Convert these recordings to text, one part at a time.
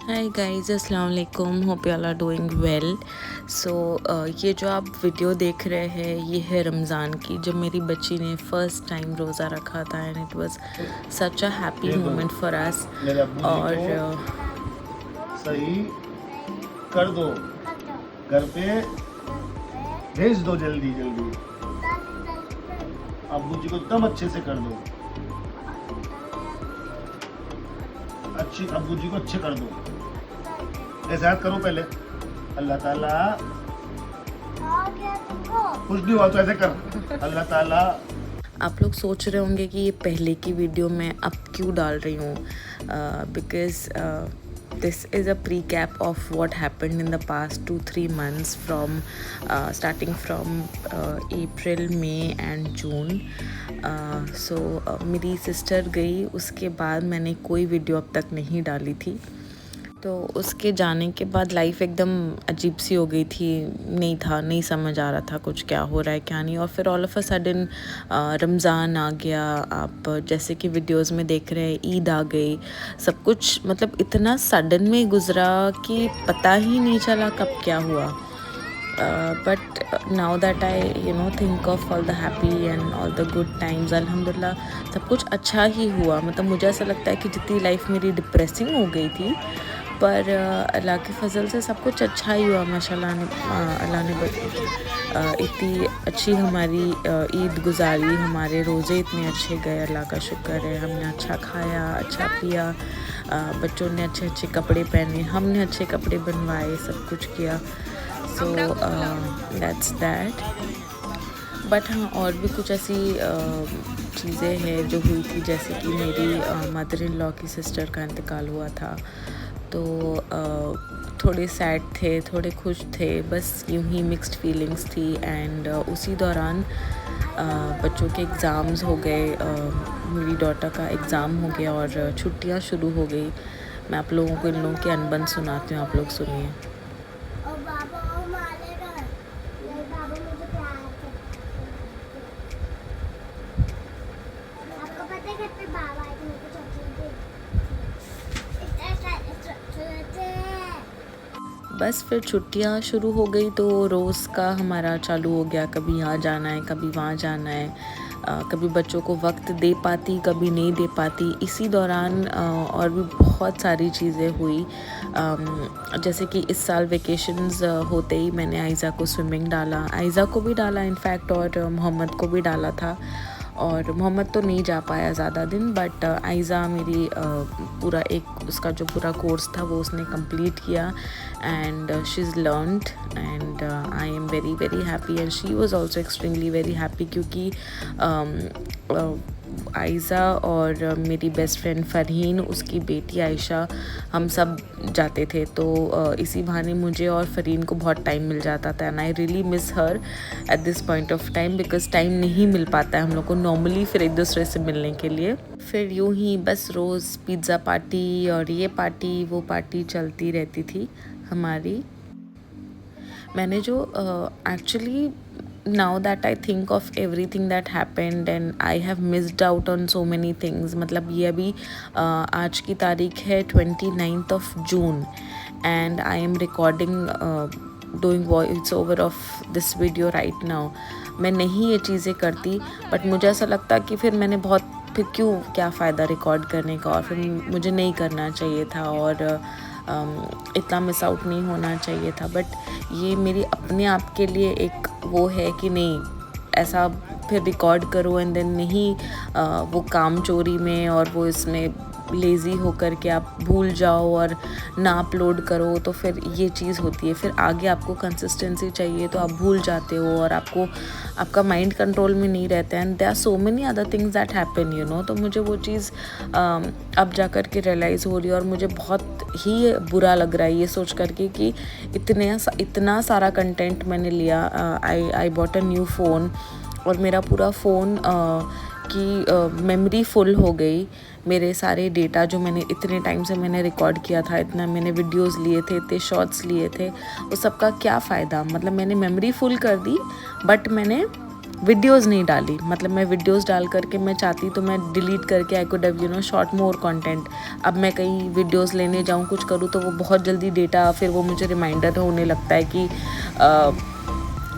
हाय guys, अस्सलाम वालेकुम। Hope you all are doing well. So ये जो आप वीडियो देख रहे हैं ये है रमज़ान की, जब मेरी बच्ची ने फ़र्स्ट टाइम रोज़ा रखा था and it was such a happy moment for us. मेरे अब्बू जी और को सही कर दो, घर पे भेज दो जल्दी जल्दी। अब्बू जी को एकदम अच्छे से कर दो, अच्छी अब्बू जी को अच्छे कर दो। ऐसे हाथ करो पहले। अल्लाह ताला कुछ नहीं हुआ तो ऐसे कर। अल्लाह ताला। आप लोग सोच रहे होंगे कि ये पहले की वीडियो मैं अब क्यों डाल रही हूँ, because this is a pre-cap of what happened in the past 2-3 months from starting from April, May and June. So मेरी सिस्टर गई, उसके बाद मैंने कोई वीडियो अब तक नहीं डाली थी। तो उसके जाने के बाद लाइफ एकदम अजीब सी हो गई थी, नहीं समझ आ रहा था कुछ क्या हो रहा है क्या नहीं। और फिर all of a sudden Ramzan आ गया। आप जैसे कि वीडियोस में देख रहे हैं, ईद आ गई, सब कुछ मतलब इतना सडन में गुजरा कि पता ही नहीं चला कब क्या हुआ। But now that I think of all the happy and all the good times, अल्हम्दुलिल्लाह सब कुछ अच्छा ही हुआ। मतलब मुझे ऐसा लगता है कि जितनी लाइफ मेरी डिप्रेसिंग हो गई थी, पर अल्लाह के फजल से सब कुछ अच्छा ही हुआ माशाल्लाह। अल्लाह ने इतनी अच्छी हमारी ईद गुजारी, हमारे रोज़े इतने अच्छे गए, अल्लाह का शुक्र है। हमने अच्छा खाया, अच्छा पिया, बच्चों ने अच्छे अच्छे कपड़े पहने, हमने अच्छे कपड़े बनवाए, सब कुछ किया। So that's that. बट हाँ, और भी कुछ ऐसी चीज़ें हैं जो हुई थी, जैसे कि मेरी मदर इन लॉ की सिस्टर का इंतकाल हुआ था। तो थोड़े सैड थे, थोड़े खुश थे, बस यूं ही मिक्स्ड फीलिंग्स थी। एंड उसी दौरान बच्चों के एग्ज़ाम्स हो गए, मेरी डॉटर का एग्ज़ाम हो गया और छुट्टियां शुरू हो गई। मैं आप लोगों को इन लोगों के अनबन सुनाती हूँ, आप लोग सुनिए। बस फिर छुट्टियां शुरू हो गई तो रोज़ का हमारा चालू हो गया, कभी यहाँ जाना है, कभी वहाँ जाना है। कभी बच्चों को वक्त दे पाती, कभी नहीं दे पाती। इसी दौरान और भी बहुत सारी चीज़ें हुई, जैसे कि इस साल वेकेशंस होते ही मैंने आयज़ा को स्विमिंग डाला, आयज़ा को भी डाला इनफैक्ट, और मोहम्मद को भी डाला था। और मोहम्मद तो नहीं जा पाया ज़्यादा दिन, बट आयज़ा मेरी पूरा एक उसका जो पूरा कोर्स था वो उसने कंप्लीट किया and she is learned and I am very very happy and she was also extremely very happy, क्योंकि आयज़ा और मेरी बेस्ट फ्रेंड फ़रहीन, उसकी बेटी आयशा, हम सब जाते थे। तो इसी बहाने मुझे और फ़रहीन को बहुत टाइम मिल जाता था and I really miss her at this point of time, because time नहीं मिल पाता है हम लोग को नॉर्मली फिर एक दूसरे से मिलने के लिए। फिर यूं ही बस रोज़ पिज़्ज़ा पार्टी और ये पार्टी वो पार्टी चलती रहती थी हमारी। मैंने जो actually now that I think of everything that happened and I have missed out on so many things, मतलब ये अभी आज की तारीख है 29th of June and I am recording doing voice over of this video right now। मैं नहीं ये चीज़ें करती, बट मुझे ऐसा लगता कि फिर मैंने बहुत, फिर क्यों, क्या फ़ायदा रिकॉर्ड करने का, और फिर मुझे नहीं करना चाहिए था और इतना मिस आउट नहीं होना चाहिए था। बट ये मेरी अपने आप के लिए एक वो है कि नहीं, ऐसा फिर रिकॉर्ड करो एंड देन नहीं वो काम चोरी में और वो इसमें लेज़ी होकर के आप भूल जाओ और ना अपलोड करो, तो फिर ये चीज़ होती है। फिर आगे आपको कंसिस्टेंसी चाहिए तो आप भूल जाते हो और आपको आपका माइंड कंट्रोल में नहीं रहता है and there are so many other things that happen. तो मुझे वो चीज़ अब जा कर के रियलाइज़ हो रही है और मुझे बहुत ही बुरा लग रहा है ये सोच करके कि इतना सारा कंटेंट मैंने लिया। I bought a new phone और मेरा पूरा फ़ोन की मेमोरी फुल हो गई। मेरे सारे डेटा जो मैंने इतने टाइम से मैंने रिकॉर्ड किया था, इतना मैंने वीडियोस लिए थे, इतने शॉर्ट्स लिए थे, उस सब का क्या फ़ायदा। मतलब मैंने मेमोरी फुल कर दी, बट मैंने वीडियोस नहीं डाली, मतलब मैं वीडियोस डाल करके मैं चाहती तो मैं डिलीट करके I could have short more content. अब मैं कहीं वीडियोस लेने जाऊँ कुछ करूँ तो वो बहुत जल्दी डेटा, फिर वो मुझे रिमाइंडर होने लगता है कि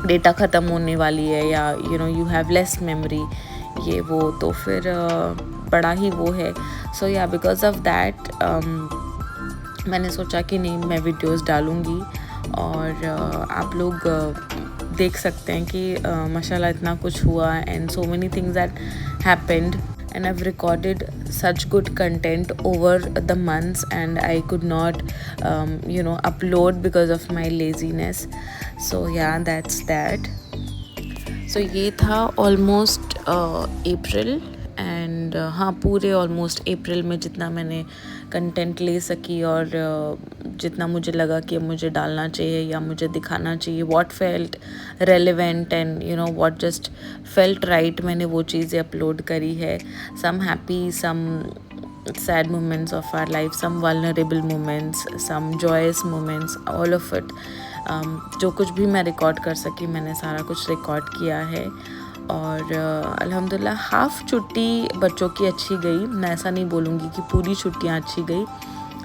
डेटा ख़त्म होने वाली है या यू हैव लेस मेमोरी, ये वो, तो फिर बड़ा ही वो है। सो या बिकॉज ऑफ दैट मैंने सोचा कि नहीं, मैं वीडियोस डालूँगी और आप लोग देख सकते हैं कि माशाल्लाह इतना कुछ हुआ and so many things that happened and I've recorded such good content over the months and I could not upload because of my laziness. So yeah, that's that. So ये था ऑलमोस्ट अप्रैल एंड हाँ, पूरे almost अप्रैल में जितना मैंने content ले सकी और जितना मुझे लगा कि मुझे डालना चाहिए या मुझे दिखाना चाहिए, what felt relevant and what just felt right, मैंने वो चीज़ें अपलोड करी है। Some happy, some sad moments of our life, some vulnerable moments, some joyous moments, all of it. जो कुछ भी मैं रिकॉर्ड कर सकी मैंने सारा कुछ रिकॉर्ड किया है। और अल्हम्दुलिल्लाह हाफ़ छुट्टी बच्चों की अच्छी गई, मैं ऐसा नहीं बोलूँगी कि पूरी छुट्टियाँ अच्छी गई,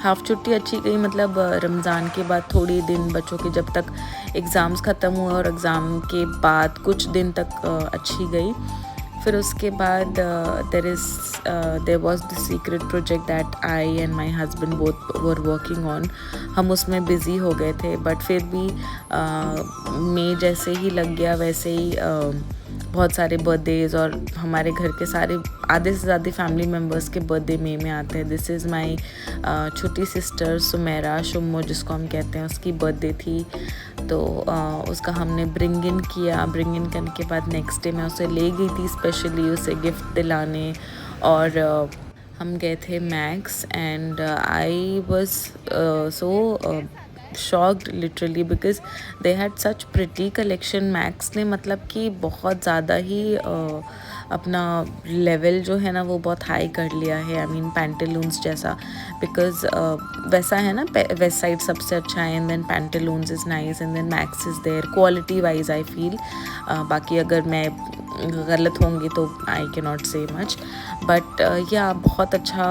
हाफ़ छुट्टी अच्छी गई, मतलब रमज़ान के बाद थोड़ी दिन बच्चों के जब तक एग्ज़ाम्स ख़त्म हुए और एग्ज़ाम के बाद कुछ दिन तक अच्छी गई। फिर उसके बाद there was the secret project that I and my husband both were working on, हम उसमें बिज़ी हो गए थे। बट फिर भी मई जैसे ही लग गया वैसे ही बहुत सारे बर्थडेज़ और हमारे घर के सारे आधे से ज़्यादा फैमिली मेम्बर्स के बर्थडे मई में आते हैं। दिस इज़ माई छोटी सिस्टर सुमेरा, शुम्मो जिसको हम कहते हैं, उसकी बर्थडे थी, तो उसका हमने ब्रिंग इन किया। ब्रिंग इन करने के बाद नेक्स्ट डे मैं उसे ले गई थी स्पेशली उसे गिफ्ट दिलाने, और हम गए थे max and I was so shocked literally because they had such pretty collection. Max ने मतलब कि बहुत ज़्यादा ही अपना लेवल जो है ना वो बहुत हाई कर लिया है, आई मीन पैंटलून्स जैसा, बिकॉज वैसा है ना, वेस्ट साइड सबसे अच्छा है and then Pantaloons is nice and then Max is there quality wise I feel. बाकी अगर मैं गलत होंगी तो I can not say much, but yeah बहुत अच्छा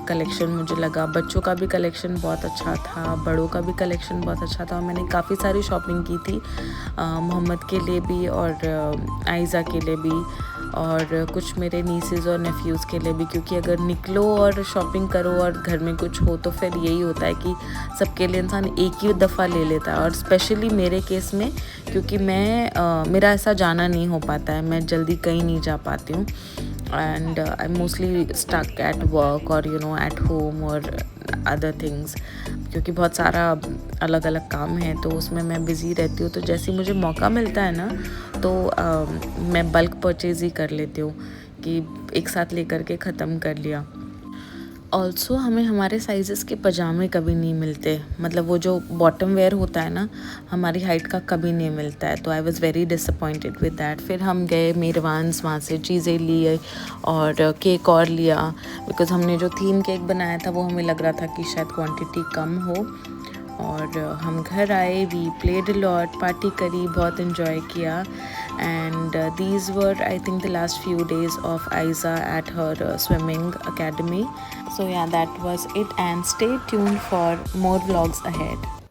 कलेक्शन मुझे लगा। बच्चों का भी कलेक्शन बहुत अच्छा था, बड़ों का भी कलेक्शन बहुत अच्छा था। मैंने काफ़ी सारी शॉपिंग की थी, मोहम्मद के लिए भी और आयज़ा के लिए भी और कुछ मेरे नीसेस और नेफ्यूज़ के लिए भी, क्योंकि अगर निकलो और शॉपिंग करो और घर में कुछ हो तो फिर यही होता है कि सबके लिए इंसान एक ही दफ़ा ले लेता है। और स्पेशली मेरे केस में, क्योंकि मेरा ऐसा जाना नहीं हो पाता है, मैं जल्दी कहीं नहीं जा पाती हूँ and I mostly stuck at work और एट होम और अदर थिंग्स, क्योंकि बहुत सारा अलग अलग काम है तो उसमें मैं बिज़ी रहती हूँ। तो जैसे मुझे मौका मिलता है ना तो मैं बल्क परचेज़ ही कर लेती हूँ कि एक साथ लेकर के ख़त्म कर लिया। ऑल्सो हमें हमारे साइज़ेस के पजामे कभी नहीं मिलते, मतलब वो जो बॉटम वेयर होता है ना हमारी हाइट का कभी नहीं मिलता है, तो I was very disappointed with that. फिर हम गए मेरवान्स, वहाँ से चीज़ें लिए और केक और लिया, बिकॉज़ हमने जो थीम केक बनाया था वो हमें लग रहा था कि शायद क्वांटिटी कम हो। और हम घर आए, we played a lot, party करी, बहुत इन्जॉय किया and these were I think the last few days of Aiza at her swimming academy. So yeah, that was it and stay tuned for more vlogs ahead.